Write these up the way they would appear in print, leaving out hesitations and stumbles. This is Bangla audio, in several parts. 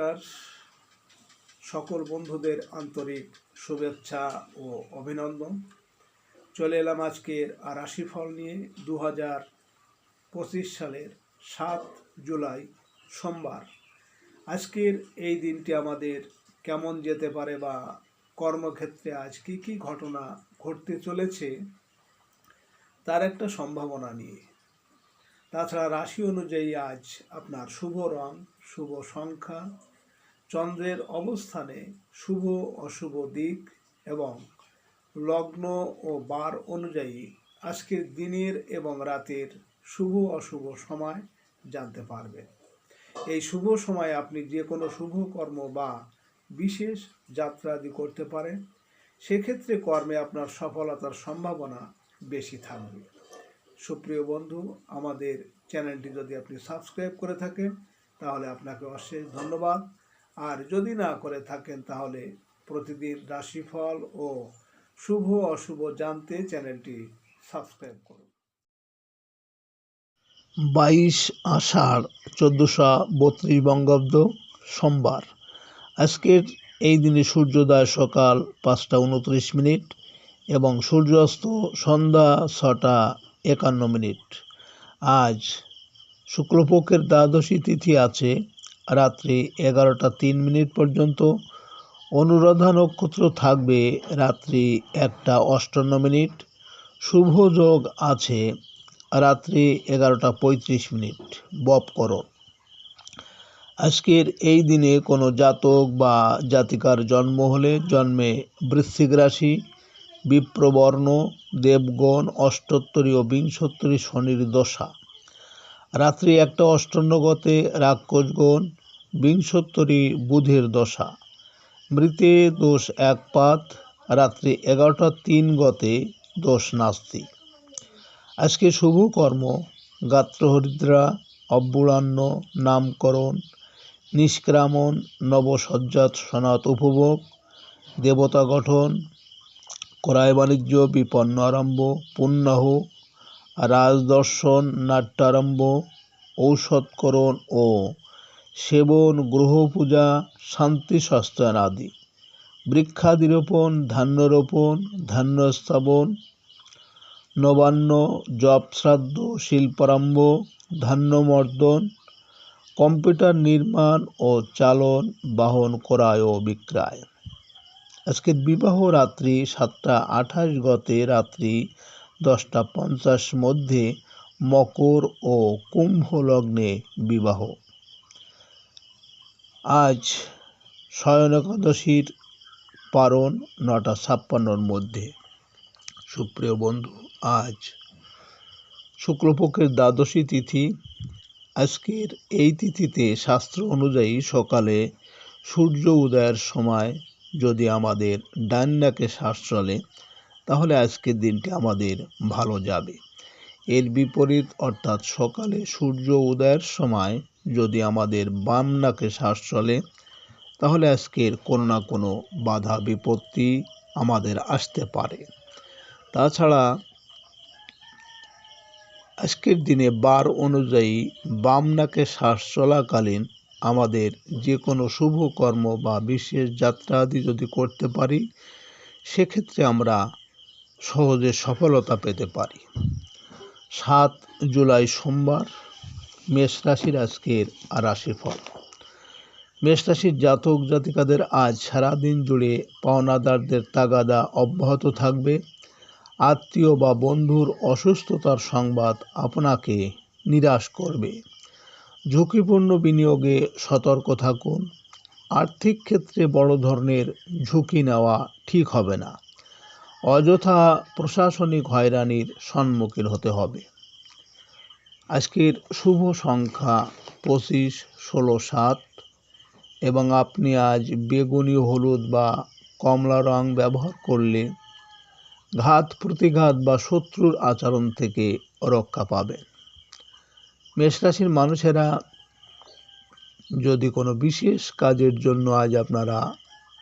নমস্কার। সকল বন্ধুদের আন্তরিক শুভেচ্ছা ও অভিনন্দন। চলে এলাম আজকের রাশিফল নিয়ে 2025 সালের 7 জুলাই সোমবার। আজকের এই দিনটি আমাদের কেমন যেতে পারে বা কর্মক্ষেত্রে আজ কী কী ঘটনা ঘটতে চলেছে তার একটা সম্ভাবনা নিয়ে। তাছাড়া রাশি অনুযায়ী আজ আপনার শুভ রং, শুভ সংখ্যা, চন্দ্রের অবস্থানে শুভ অশুভ দিক এবং লগ্ন ও বার অনুযায়ী আজকের দিনের এবং রাতের শুভ অশুভ সময় জানতে পারবেন। এই শুভ সময়ে আপনি যে কোনো শুভ কর্ম বা বিশেষ যাত্রা আদি করতে পারেন। সেক্ষেত্রে কর্মে আপনার সফলতার সম্ভাবনা বেশি থাকবে। সুপ্রিয় বন্ধু, আমাদের চ্যানেলটি যদি আপনি সাবস্ক্রাইব করে থাকেন তাহলে আপনাকে অশেষ ধন্যবাদ। আর যদি না করে থাকেন তাহলে প্রতিদিন রাশিফল ও শুভ অশুভ জানতে চ্যানেলটি সাবস্ক্রাইব করুন। 22 আষাঢ় 1432 বঙ্গাব্দ সোমবার। আজকের এই দিনে সূর্যোদয় সকাল 5টা 29 এবং সূর্যাস্ত সন্ধ্যা 6টা 51। আজ শুক্লপক্ষের দ্বাদশী তিথি আছে রাত্রি 11টা 3 পর্যন্ত। অনুরাধা নক্ষত্র থাকবে রাত্রি 1টা 58। শুভ যোগ আছে রাত্রি 11টা 35। বপকরণ। আজকের এই দিনে কোনো জাতক বা জাতিকার জন্ম হলে জন্মে বৃশ্চিক রাশি, বিপ্রবর্ণ, দেবগণ, অষ্টোত্তরী ও বিংশোত্তরী শনির দশা। রাত্রি 1টা 58 গতে রাক্ষসগণ, বিংশোত্তরী বুধের দশা। মৃতে দোষ একপাত। রাত্রি 11টা 3 গতে দোষ নাস্তি। আজকে শুভ কর্ম গাত্রহরিদ্রা, অব্বুড়ান্ন, নামকরণ, নিষ্ক্রামণ, নবসজ্জাত সনাত উপভোগ, দেবতা গঠন, ক্রয় বাণিজ্য, বিপন্ন আরম্ভ, পুণ্যাহ, রাজদর্শন, নাট্যারম্ভ, ঔষধকরণ ও সেবন, গ্রহ পূজা, শান্তি সস্তায়ন আদি। বৃক্ষাদিরোপণ, ধান্যরোপণ, ধান্য স্থাপন, নবান্ন, জপ শ্রাদ্ধ, শিল্পারম্ভ, ধান্যমর্দন, কম্পিউটার নির্মাণ ও চালন, বাহন ক্রয় ও বিক্রয়। আজকের বিবাহ রাত্রি 7টা 28 গতে রাত্রি 10টা 50 মধ্যে মকর ও কুম্ভ লগ্নে বিবাহ। আজ শয়ন একাদশীর পারণ 9টা 56 মধ্যে। সুপ্রিয় বন্ধু, আজ শুক্লপক্ষের দ্বাদশী তিথি। আজকের এই তিথিতে শাস্ত্র অনুযায়ী সকালে সূর্য উদয়ের সময় যদি আমাদের ডান নাকে শ্বাস চলে তাহলে আজকের দিনটি আমাদের ভালো যাবে। এর বিপরীত অর্থাৎ সকালে সূর্য উদয়ের সময় যদি আমাদের বাম নাকে শ্বাস চলে তাহলে আজকের কোনো না কোনো বাধা বিপত্তি আমাদের আসতে পারে। তাছাড়া আজকের দিনে বার অনুযায়ী বাম নাকে শ্বাস চলাকালীন আমাদের যে কোনো শুভ কর্ম বা বিশেষ যাত্রা আদি যদি করতে পারি সেক্ষেত্রে আমরা সহজে সফলতা পেতে পারি। 7 জুলাই সোমবার। মেষ রাশির আজকের রাশিফল। মেষ রাশির জাতক জাতিকাদের আজ সারাদিন জুড়ে পাওনাদারদের তাগাদা অব্যাহত থাকবে। আত্মীয় বা বন্ধুর অসুস্থতার সংবাদ আপনাকে নিরাশ করবে। ঝুঁকিপূর্ণ বিনিয়োগে সতর্ক থাকুন। আর্থিক ক্ষেত্রে বড় ধরনের ঝুঁকি নেওয়া ঠিক হবে না। অযথা প্রশাসনিক হয়রানির সম্মুখীন হতে হবে। আজকের শুভ সংখ্যা 25, 16, 7 এবং আপনি আজ বেগুনি, হলুদ বা কমলা রং ব্যবহার করলে ঘাত প্রতিঘাত বা শত্রুর আচরণ থেকে রক্ষা পাবেন। মেষরাশির মানুষেরা যদি কোনো বিশেষ কাজের জন্য আজ আপনারা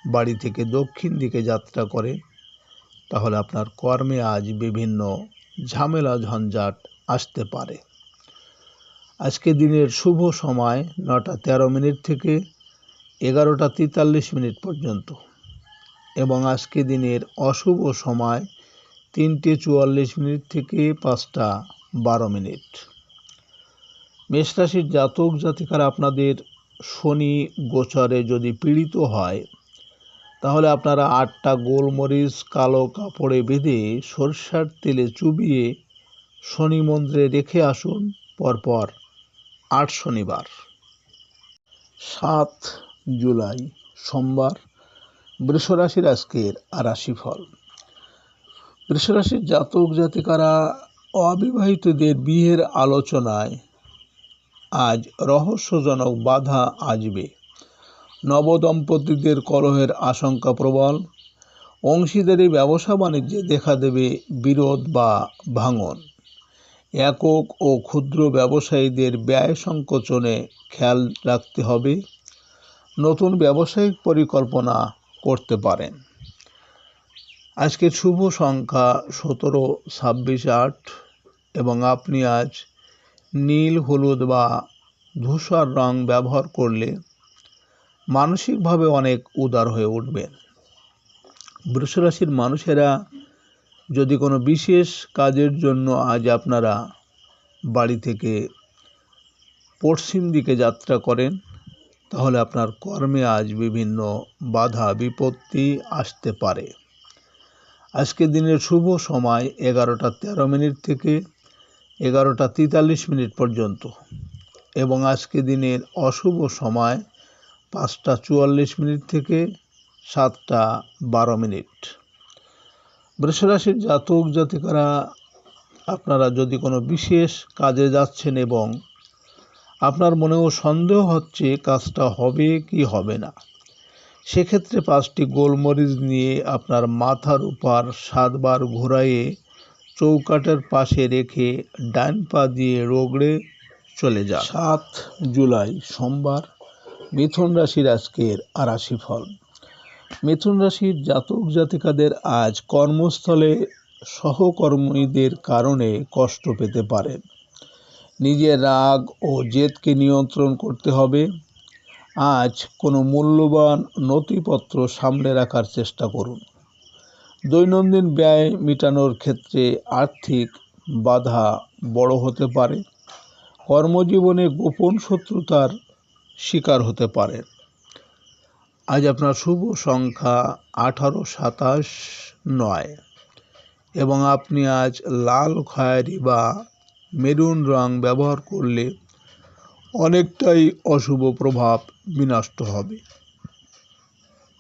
বাড়ি থেকে দক্ষিণ দিকে যাত্রা করেন তাহলে আপনার কর্মে আজ বিভিন্ন ঝামেলা ঝঞ্ঝাট আসতে পারে। আজকে দিনের শুভ সময় 9টা 13 থেকে 11:43 পর্যন্ত এবং আজকে দিনের অশুভ সময় 3:44 থেকে 5:12। মেষ রাশির জাতক জাতিকারা আপনাদের শনি গোচরে যদি পীড়িত হয় তাহলে আপনারা 8টা গোলমরিচ কালো কাপড়ে বেঁধে সরষার তেলে চুবিয়ে শনি মন্দিরে রেখে আসুন পরপর 8 শনিবার। 7 জুলাই সোমবার বৃষ রাশির আজকের রাশিফল। বৃষ রাশির জাতক জাতিকারা অবিবাহিতদের বিয়ের আলোচনায় আজ রহস্যজনক বাধা আসবে। নবদম্পতিদের কলহের আশঙ্কা প্রবল। অংশীদারি ব্যবসা বাণিজ্যে দেখা দেবে বিরোধ বা ভাঙন। একক ও ক্ষুদ্র ব্যবসায়ীদের ব্যয় সংকোচনে খেয়াল রাখতে হবে। নতুন ব্যবসায়িক পরিকল্পনা করতে পারেন। আজকের শুভ সংখ্যা 17, 26, 8 এবং আপনি আজ নীল, হলুদ বা ধূসর রং ব্যবহার করলে মানসিকভাবে অনেক উদার হয়ে উঠবেন। বৃষ রাশির মানুষেরা যদি কোনো বিশেষ কাজের জন্য আজ আপনারা বাড়ি থেকে পশ্চিম দিকে যাত্রা করেন তাহলে আপনার কর্মে আজ বিভিন্ন বাধা বিপত্তি আসতে পারে। আজকে দিনের শুভ সময় 11:13 থেকে 11:43 পর্যন্ত এবং আজকে দিনের অশুভ সময় 5:44 থেকে 7:12। বৃষ রাশির জাতক জাতিকারা আপনারা যদি কোনো বিশেষ কাজে যাচ্ছেন এবং আপনার মনেও সন্দেহ হচ্ছে কাজটা হবে কি হবে না, সেক্ষেত্রে 5টি গোলমরিচ নিয়ে আপনার মাথার উপর 7 বার ঘুরাইয়ে চৌকাঠের পাশে রেখে ডান পা দিয়ে রগড়ে চলে যান। 7 জুলাই সোমবার মিথুন রাশির আজকের রাশিফল। মিথুন রাশির জাতক জাতিকাদের আজ কর্মস্থলে সহকর্মীদের কারণে কষ্ট পেতে পারেন। নিজের রাগ ও জেদকে নিয়ন্ত্রণ করতে হবে। আজ কোনো মূল্যবান নথিপত্র সামলে রাখার চেষ্টা করুন। দৈনন্দিন ব্যয় মেটানোর ক্ষেত্রে আর্থিক বাধা বড় হতে পারে। কর্মজীবনে গোপন শত্রুতার শিকার হতে পারে। আজ আপনার শুভ সংখ্যা 18, 27, 9 এবং আপনি আজ লাল, খয়েরি বা মেরুন রং ব্যবহার করলে অনেকটাই অশুভ প্রভাব বিনষ্ট হবে।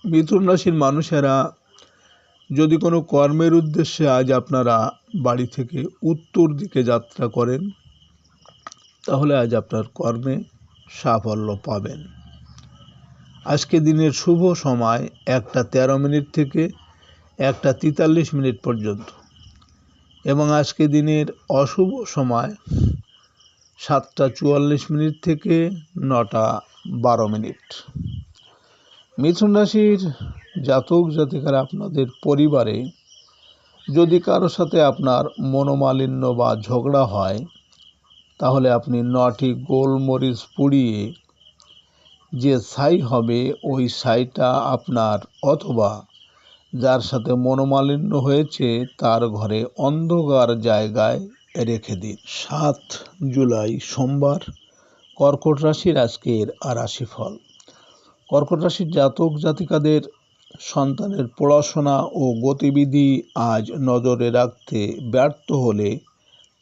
মিথুন রাশির মানুষেরা যদি কোনো কর্মের উদ্দেশ্যে আজ আপনারা বাড়ি থেকে উত্তর দিকে যাত্রা করেন তাহলে আজ আপনার কর্মে সাফল্য পাবেন। আজকে দিনের শুভ সময় 1:13 থেকে 1:43 পর্যন্ত এবং আজকে দিনের অশুভ সময় 7:44 থেকে 9:12। মিথুন রাশির জাতক জাতিকারা আপনাদের পরিবারে যদি কারো সাথে আপনার মনোমালিন্য বা ঝগড়া হয় তাহলে আপনি 9টি গোলমরিচ পুড়িয়ে যে ছাই হবে ওই ছাইটা আপনার অথবা যার সাথে মনোমালিন্য হয়েছে তার ঘরে অন্ধকার জায়গায় রেখে দিন। 7 জুলাই সোমবার কর্কট রাশির আজকের রাশিফল। কর্কট রাশির জাতক জাতিকাদের সন্তানের পড়াশোনা ও গতিবিধি আজ নজরে রাখতে ব্যর্থ হলে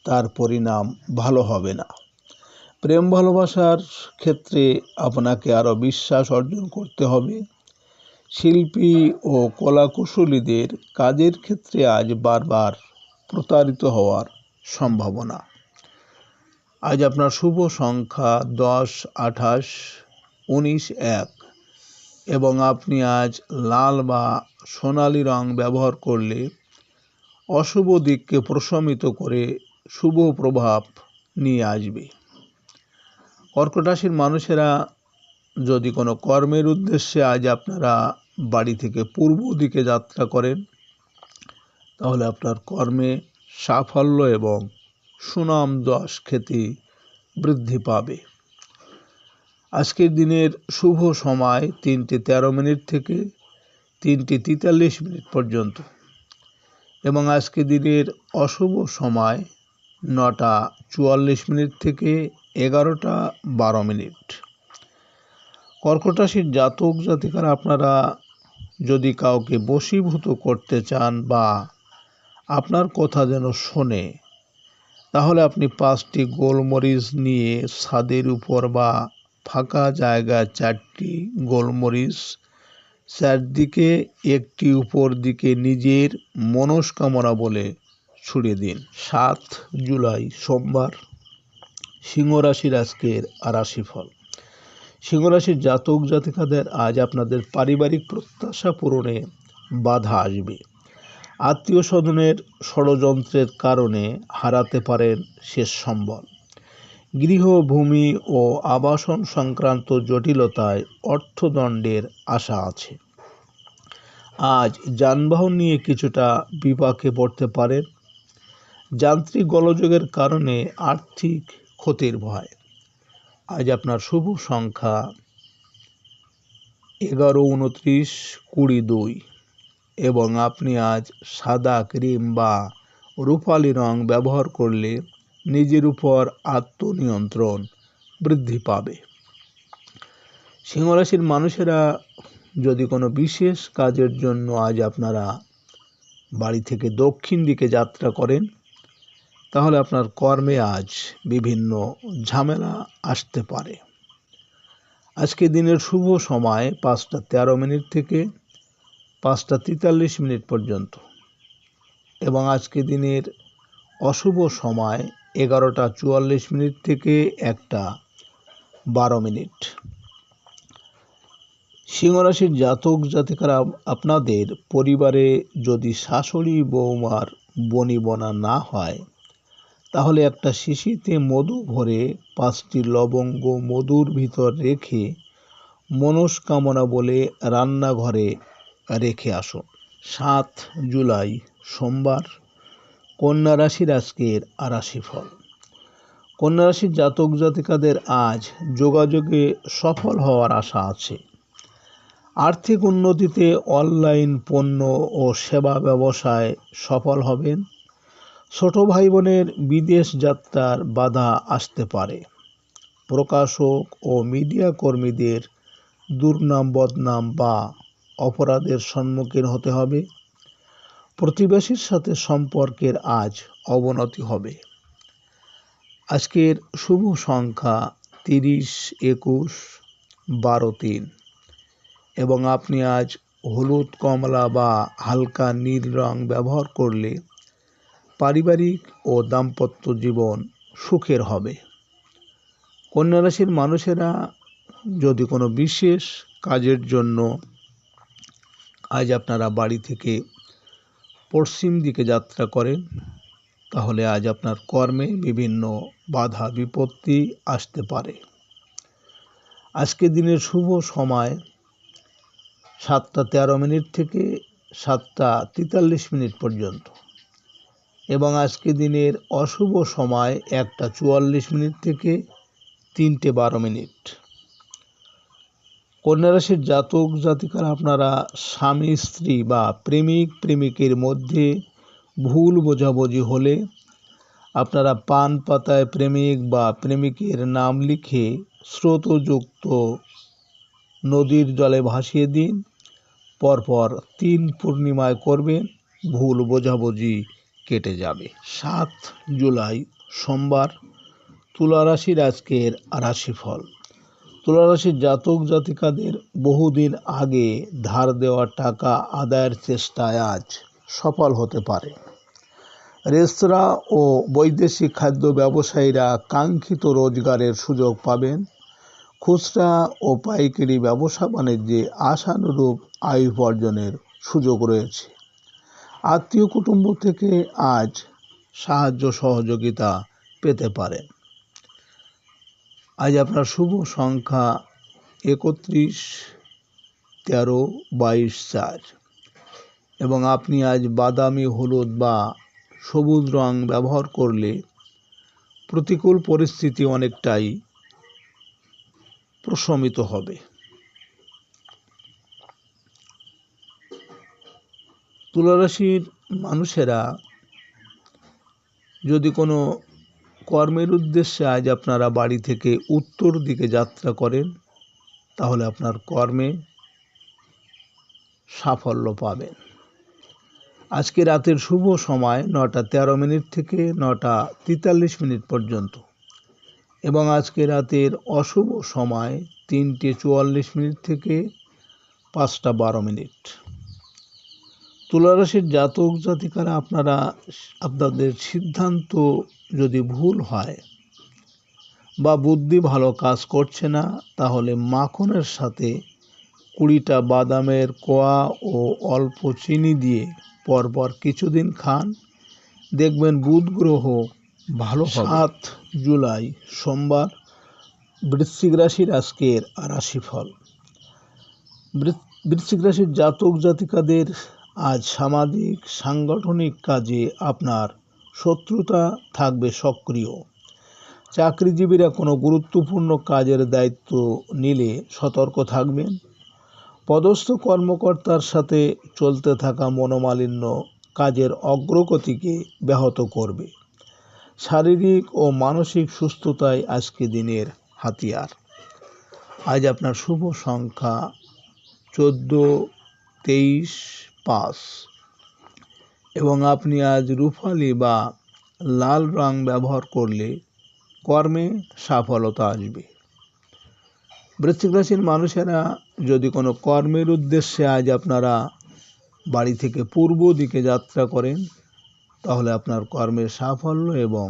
তার পরিণাম ভালো হবে না। প্রেম ভালোবাসার ক্ষেত্রে আপনাকে আরও বিশ্বাস অর্জন করতে হবে। শিল্পী ও কলাকুশলীদের কাজের ক্ষেত্রে আজ বারবার প্রতারিত হওয়ার সম্ভাবনা। আজ আপনার শুভ সংখ্যা 10, 28, 19, 1 এবং আপনি আজ লাল বা সোনালি রং ব্যবহার করলে অশুভ দিককে প্রশমিত করে শুভ প্রভাব নিয়ে আসবে। কর্কট রাশির মানুষেরা যদি কোনো কর্মের উদ্দেশ্যে আজ আপনারা বাড়ি থেকে পূর্ব দিকে যাত্রা করেন তাহলে আপনার কর্মে সাফল্য এবং সুনাম যশ খ্যাতি বৃদ্ধি পাবে। আজকের দিনের শুভ সময় 3:13 থেকে 3:43 পর্যন্ত এবং আজকের দিনের অশুভ সময় 9:44 থেকে 11:12। কর্কট রাশির জাতক জাতিকারা আপনারা যদি কাউকে বশীভূত করতে চান বা আপনার কথা যেন শোনে, তাহলে আপনি 5টি গোলমরিচ নিয়ে ছাদের উপর বা ফাঁকা জায়গায় 4টি গোলমরিচ চারদিকে একটি উপর দিকে নিজের মনস্কামনা বলে ছুড়ে দিন। 7 জুলাই সোমবার, সিংহ রাশির আজকের রাশিফল। সিংহ রাশির জাতক জাতিকাদের আজ আপনাদের পারিবারিক প্রত্যাশা পূরণে বাধা আসবে। আত্মীয় স্বজনের ষড়যন্ত্রের কারণে হারাতে পারেন শেষ সম্বল। গৃহ, ভূমি ও আবাসন সংক্রান্ত জটিলতায় অর্থদণ্ডের আশা আছে। আজ যানবাহন নিয়ে কিছুটা বিপাকে পড়তে পারেন। যান্ত্রিক গোলযোগের কারণে আর্থিক ক্ষতির ভয়। আজ আপনার শুভ সংখ্যা 11, 29, 22 এবং আপনি আজ সাদা, ক্রিম বা রূপালি রং ব্যবহার করলে নিজের উপর আত্মনিয়ন্ত্রণ বৃদ্ধি পাবে। সিংহ রাশির মানুষেরা যদি কোনো বিশেষ কাজের জন্য আজ আপনারা বাড়ি থেকে দক্ষিণ দিকে যাত্রা করেন, তাহলে আপনার কর্মে আজ বিভিন্ন ঝামেলা আসতে পারে। আজকে দিনের শুভ সময় 5:13 থেকে 5:43 পর্যন্ত এবং আজকে দিনের অশুভ সময় 11:44 থেকে 1:12। সিংহ রাশির জাতক জাতিকারা আপনাদের পরিবারে যদি শাশুড়ি বৌমার বনিবনা না হয়, তাহলে একটা শিশিতে মধু ভরে 5টি লবঙ্গ মধুর ভিতর রেখে মনস্কামনা বলে রান্নাঘরে রেখে আসুন। 7 জুলাই সোমবার, কন্যা রাশির আজকের রাশিফল। কন্যা রাশির জাতক জাতিকাদের আজ যোগাযোগে সফল হওয়ার আশা আছে। আর্থিক উন্নতিতে অনলাইন পণ্য ও সেবা ব্যবসায় সফল হবেন। ছোট ভাই বোনের বিদেশ যাত্রার বাধা আসতে পারে। প্রকাশক ও মিডিয়া কর্মীদের দুর্নাম বদনাম বা অপরাধের সম্মুখীন হতে হবে। প্রতিবেশীর সাথে সম্পর্কের আজ অবনতি হবে। আজকের শুভ সংখ্যা 30, 21, 12, 3 এবং আপনি আজ হলুদ, কমলা বা হালকা নীল রং ব্যবহার করলে পারিবারিক ও দাম্পত্য জীবন সুখের হবে। কন্যা রাশির মানুষেরা যদি কোনো বিশেষ কাজের জন্য আজ আপনারা বাড়ি থেকে পশ্চিম দিকে যাত্রা করেন, তাহলে আজ আপনার কর্মে বিভিন্ন বাধা বিপত্তি আসতে পারে। আজকে দিনের শুভ সময় 7:13 থেকে 7:43 পর্যন্ত এবং আজকে দিনের অশুভ সময় 1:44 থেকে 3:12। কন্যা রাশির জাতক জাতিকারা আপনারা স্বামী স্ত্রী বা প্রেমিক প্রেমিকের মধ্যে ভুল বোঝাবুঝি হলে আপনারা পান পাতায় প্রেমিক বা প্রেমিকের নাম লিখে স্রোতযুক্ত নদীর জলে ভাসিয়ে দিন। পরপর 3 পূর্ণিমায় করবেন, ভুল বোঝাবুঝি কেটে যাবে। 7 জুলাই সোমবার, তুলা রাশির আজকের রাশিফল। তুলা রাশির জাতক জাতিকাদের বহুদিন আগে ধার দেওয়া টাকা আদায়ের চেষ্টায় আজ সফল হতে পারে। রেস্তোরাঁ ও বৈদেশিক খাদ্য ব্যবসায়ীরা কাঙ্ক্ষিত রোজগারের সুযোগ পাবেন। খুচরা ও পাইকারি ব্যবসা বাণিজ্যে আশানুরূপ আয় উপার্জনের সুযোগ রয়েছে। আত্মীয় কুটুম্ব থেকে আজ সাহায্য সহযোগিতা পেতে পারেন। আজ আপনার শুভ সংখ্যা 31, 13, 22, 4 এবং আপনি আজ বাদামি, হলুদ বা সবুজ রং ব্যবহার করলে প্রতিকূল পরিস্থিতি অনেকটাই প্রশমিত হবে। তুলারাশির মানুষেরা যদি কোনো কর্মের উদ্দেশ্যে আজ আপনারা বাড়ি থেকে উত্তর দিকে যাত্রা করেন, তাহলে আপনার কর্মে সাফল্য পাবেন। আজকে রাতের শুভ সময় 9:13 থেকে 9:43 পর্যন্ত এবং আজকে রাতের অশুভ সময় 3:44 থেকে 5:12। তুলারাশির জাতক জাতিকারা আপনাদের সিদ্ধান্ত যদি ভুল হয় বা বুদ্ধি ভালো কাজ করছে না, তাহলে মাখনের সাথে 20টা বাদামের কোয়া ও অল্প চিনি দিয়ে পরপর কিছুদিন খান, দেখবেন বুধ গ্রহ ভালো হবে। 7 জুলাই সোমবার, বৃশ্চিক রাশির আজকের রাশিফল। বৃশ্চিক রাশির জাতক জাতিকাদের আজ সামাজিক সাংগঠনিক কাজে আপনার শত্রুতা থাকবে সক্রিয়। চাকরিজীবীরা কোনো গুরুত্বপূর্ণ কাজের দায়িত্ব নিলে সতর্ক থাকবেন। পদস্থ কর্মকর্তার সাথে চলতে থাকা মনোমালিন্য কাজের অগ্রগতিকে ব্যাহত করবে। শারীরিক ও মানসিক সুস্থতাই আজকে দিনের হাতিয়ার। আজ আপনার শুভ সংখ্যা 14, 23, 5 এবং আপনি আজ রূপালি বা লাল রং ব্যবহার করলে কর্মে সফলতা আসবে। বৃশ্চিক রাশির মানুষেরা যদি কোনো কর্মের উদ্দেশ্যে আজ আপনারা বাড়ি থেকে পূর্ব দিকে যাত্রা করেন, তাহলে আপনার কর্মের সাফল্য এবং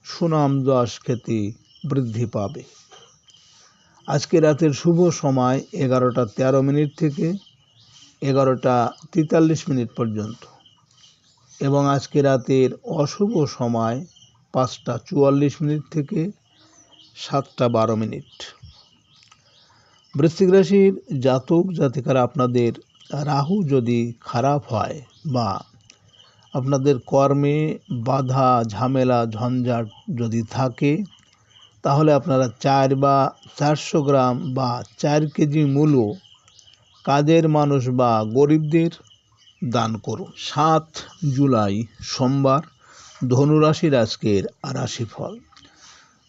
সুনাম যশ খ্যাতি বৃদ্ধি পাবে। আজকে রাতের শুভ সময় 11:13 থেকে 11:43 পর্যন্ত এবং আজকে রাতের অশুভ সময় 5:44 থেকে 7:12। বৃশ্চিক রাশির জাতক জাতিকারা আপনাদের রাহু যদি খারাপ হয় বা আপনাদের কর্মে বাধা ঝামেলা ঝঞ্ঝাট যদি থাকে, তাহলে আপনারা 4 বা 400 গ্রাম বা 4 কেজি মূলো কাজের মানুষ বা গরিবদের দান করুন। 7 জুলাই সোমবার, ধনুরাশির আজকের রাশিফল।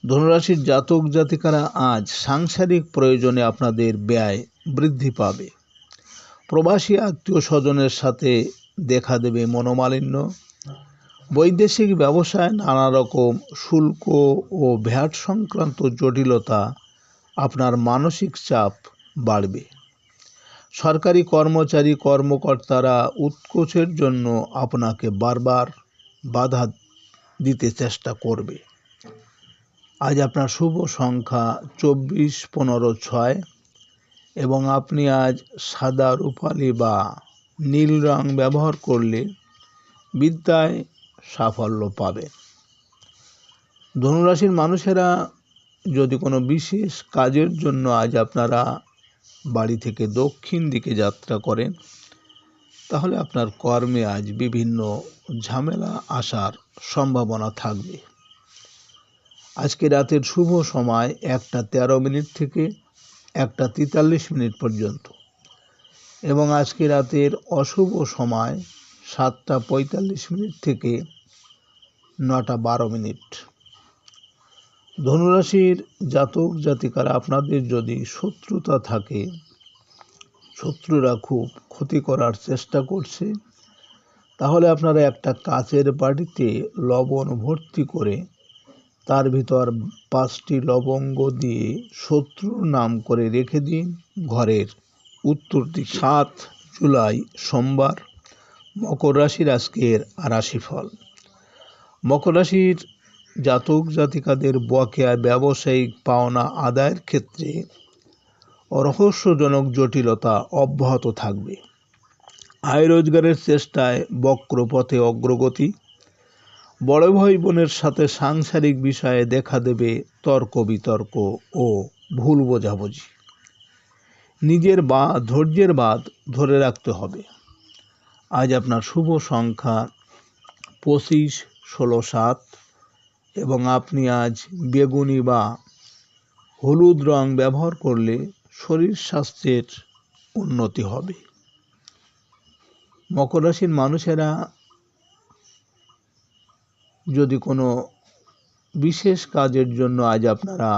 ধনুরাশির জাতক জাতিকারা আজ সাংসারিক প্রয়োজনে আপনাদের ব্যয় বৃদ্ধি পাবে। প্রবাসী আত্মীয় স্বজনের সাথে দেখা দেবে মনোমালিন্য। বৈদেশিক ব্যবসায় নানা রকম শুল্ক ও ভ্যাট সংক্রান্ত জটিলতা আপনার মানসিক চাপ বাড়বে। সরকারি কর্মচারী কর্মকর্তারা উৎকোচের জন্য আপনাকে বারবার বাধা দিতে চেষ্টা করবে। আজ আপনার শুভ সংখ্যা 24, 15, 6 এবং আপনি আজ সাদা রূপালি বা নীল রং ব্যবহার করলে বিদ্যায় সাফল্য পাবেন। ধনুরাশির মানুষেরা যদি কোনো বিশেষ কাজের জন্য আজ আপনারা বাড়ি থেকে দক্ষিণ দিকে যাত্রা করেন, তাহলে আপনার কর্মে আজ বিভিন্ন ঝামেলা আসার সম্ভাবনা থাকবে। আজকে রাতের শুভ সময় 1:13 থেকে 1:43 পর্যন্ত এবং আজকে রাতের অশুভ সময় 7:45 থেকে 9:12। ধনুরাশির জাতক জাতিকারা আপনাদের যদি শত্রুতা থাকে, শত্রুরা খুব ক্ষতি করার চেষ্টা করছে, তাহলে আপনারা একটা কাচের বাটিতে লবণ ভর্তি করে তার ভিতর 5টি লবঙ্গ দিয়ে শত্রুর নাম করে রেখে দিন ঘরের উত্তর দিকে। 7 জুলাই সোমবার, মকর রাশির আজকের রাশিফল। মকর রাশির জাতক জাতিকাদের বকেয়া ব্যবসায়িক পাওনা আদায়ের ক্ষেত্রে রহস্যজনক জটিলতা অব্যাহত থাকবে। আয় রোজগারের চেষ্টায় বক্রপথে অগ্রগতি। বড় ভাই বোনের সাথে সাংসারিক বিষয়ে দেখা দেবে তর্ক বিতর্ক ও ভুল বোঝাবুঝি। নিজের ধৈর্যের বাঁধ ধরে রাখতে হবে। আজ আপনার শুভ সংখ্যা 25, 16, 7 এবং আপনি আজ বেগুনি বা হলুদ রং ব্যবহার করলে শরীর স্বাস্থ্যের উন্নতি হবে। মকর রাশির মানুষেরা যদি কোনো বিশেষ কাজের জন্য আজ আপনারা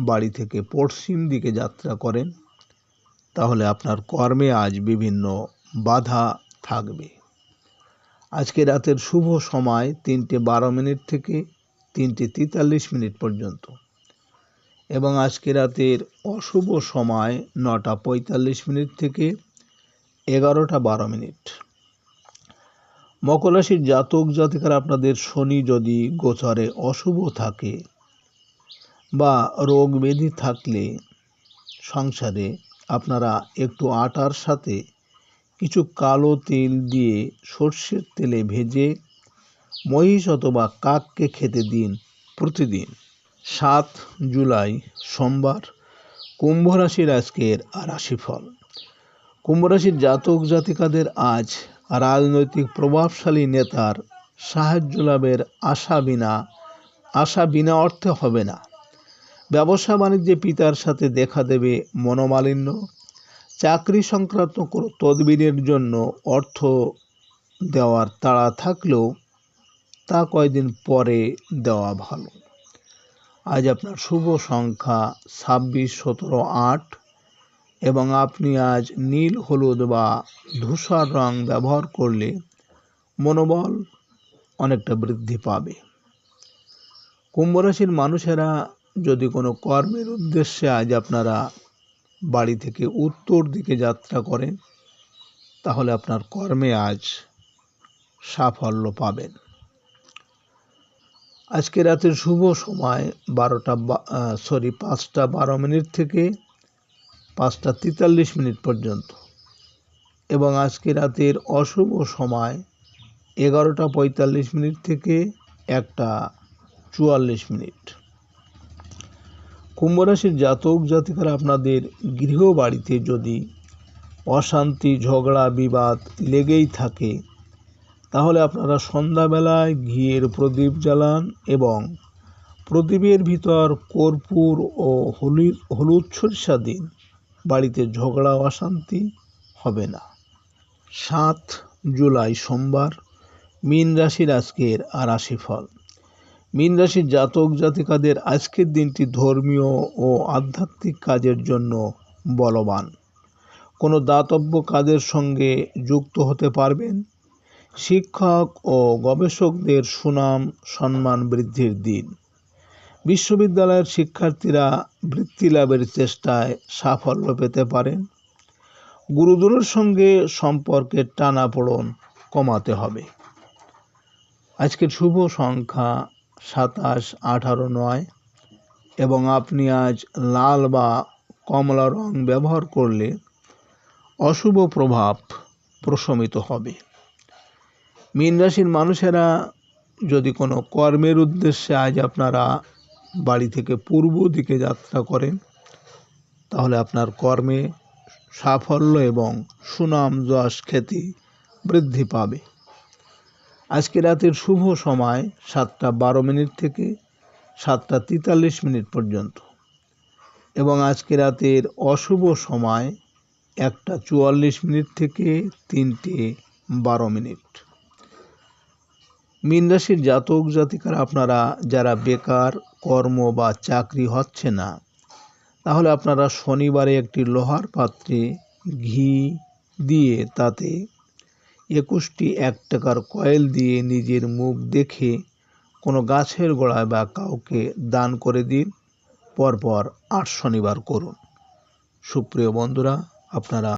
বাড়ি থেকে পশ্চিম দিকে যাত্রা করেন, তাহলে আপনার কর্মে আজ বিভিন্ন বাধা থাকবে। আজকে রাতের শুভ সময় 3:12 থেকে 3:43 পর্যন্ত এবং আজকে রাতের অশুভ সময় 9:45 থেকে 11:12। মকর রাশির জাতক জাতিকারা আপনাদের শনি যদি গোচরে অশুভ থাকে বা রোগ ব্যাধি থাকলে সংসারে আপনারা একটু আটার সাথে কিছু কালো তিল দিয়ে সর্ষের তেলে ভেজে মহিষ অথবা কাককে খেতে দিন প্রতিদিন। 7 জুলাই সোমবার, কুম্ভ রাশির আজকের রাশিফল। কুম্ভ রাশির জাতক জাতিকাদের আজ রাজনৈতিক প্রভাবশালী নেতার সাহায্য লাভের আশা বিনা অর্থে হবে না। ব্যবসা বাণিজ্যে পিতার সাথে দেখা দেবে মনোমালিন্য। চাকরি সংক্রান্ত কোনো তদবিরের জন্য অর্থ দেওয়ার তাড়া থাকলেও তা কয়েকদিন পরে দেওয়া ভালো। আজ আপনার শুভ সংখ্যা 26, 17, 8 এবং আপনি আজ নীল, হলুদ বা ধূসর রং ব্যবহার করলে মনোবল অনেকটা বৃদ্ধি পাবে। কুম্ভ রাশির মানুষেরা যদি কোনো কর্মের উদ্দেশ্যে আজ আপনারা বাড়ি থেকে উত্তর দিকে যাত্রা করেন, তাহলে আপনার কর্মে আজ সাফল্য পাবেন। আজকে রাতের শুভ সময় 5:12 থেকে 5:43 পর্যন্ত এবং আজকে রাতের অশুভ সময় 11:45 থেকে 1:44। কুম্ভ রাশির জাতক জাতিকারা আপনাদের গৃহবাড়িতে যদি অশান্তি, ঝগড়া, বিবাদ লেগেই থাকে, তাহলে আপনারা সন্ধ্যাবেলায় ঘিয়ের প্রদীপ জ্বালান এবং প্রদীপের ভিতর কর্পূর ও হলুদ সরিষা দিন। বাড়িতে ঝগড়া অশান্তি হবে না। 7 জুলাই সোমবার, মীন রাশির আজকের রাশিফল। মীন রাশির জাতক জাতিকাদের আজকের দিনটি ধর্মীয় ও আধ্যাত্মিক কাজের জন্য বলবান। কোনো দাতব্য কাজের সঙ্গে যুক্ত হতে পারবেন। শিক্ষক ও গবেষকদের সুনাম সম্মান বৃদ্ধির দিন। বিশ্ববিদ্যালয়ের শিক্ষার্থীরা বৃত্তি লাভের চেষ্টায় সাফল্য পেতে পারেন। গুরুজনের সঙ্গে সম্পর্কের টানাপোড়েন কমাতে হবে। আজকের শুভ সংখ্যা 27, 18, 9 এবং আপনি আজ লাল বা কমলা রং ব্যবহার করলে অশুভ প্রভাব প্রশমিত হবে। মীন রাশির মানুষেরা যদি কোনো কর্মের উদ্দেশ্যে আজ আপনারা বাড়ি থেকে পূর্ব দিকে যাত্রা করেন, তাহলে আপনার কর্মে সাফল্য এবং সুনাম, যশ, খ্যাতি বৃদ্ধি পাবে। আজকে রাতের শুভ সময় 7:12 থেকে 7:43 পর্যন্ত এবং আজকে রাতের অশুভ সময় 1:44 থেকে 3:12। মীন রাশির জাতক জাতিকারা আপনারা যারা বেকার, কর্ম বা চাকরি হচ্ছে না, তাহলে আপনারা শনিবারে একটি লোহার পাত্রে ঘি দিয়ে তাতে 21টি 1 টাকার কয়েল দিয়ে নিজের মুখ দেখে কোনো গাছের গোড়ায় বা কাউকে দান করে দিন। পরপর 8 শনিবার করুন। সুপ্রিয় বন্ধুরা, আপনারা